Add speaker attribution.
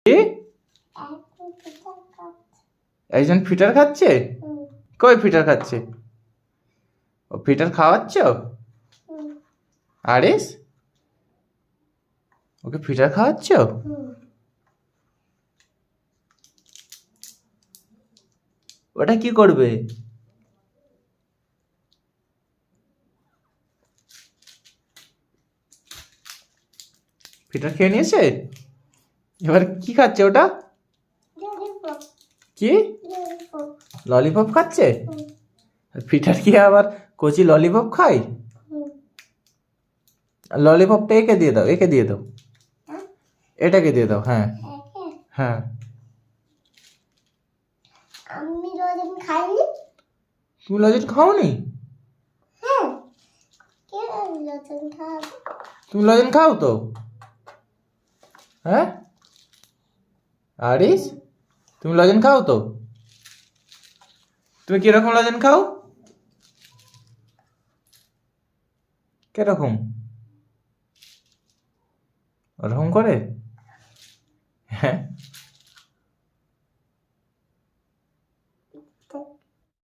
Speaker 1: কি? একজন ফিটার খাচ্ছে? কই ফিটার খাচ্ছে? ও ফিটার খাওয়াচ্ছ? আরিস, ওকে ফিটার খাওয়াচ্ছ? ওটা কি করবে? ফিটার খেয়ে নিয়েছে? এবার কি খাচ্ছে ওটা? কি ললিপপ খাচ্ছে? ফিটার কি আবার কচি ললিপপ খায়? ললিপপটা একে দিয়ে দাও, একে দিয়ে দাও, এটাকে দিয়ে দাও। হ্যাঁ হ্যাঁ।
Speaker 2: আমি লজেন খাইনি।
Speaker 1: তুমি লজেন খাওনি?
Speaker 2: হ্যাঁ, কে লজেন খাবে?
Speaker 1: তুমি লজেন খাও তো? হ্যাঁ আরিস, তুমি লজেন খাও তো? তুমি কিরকম লজেন খাও? কিরকম? ওরকম করে? হ্যাঁ।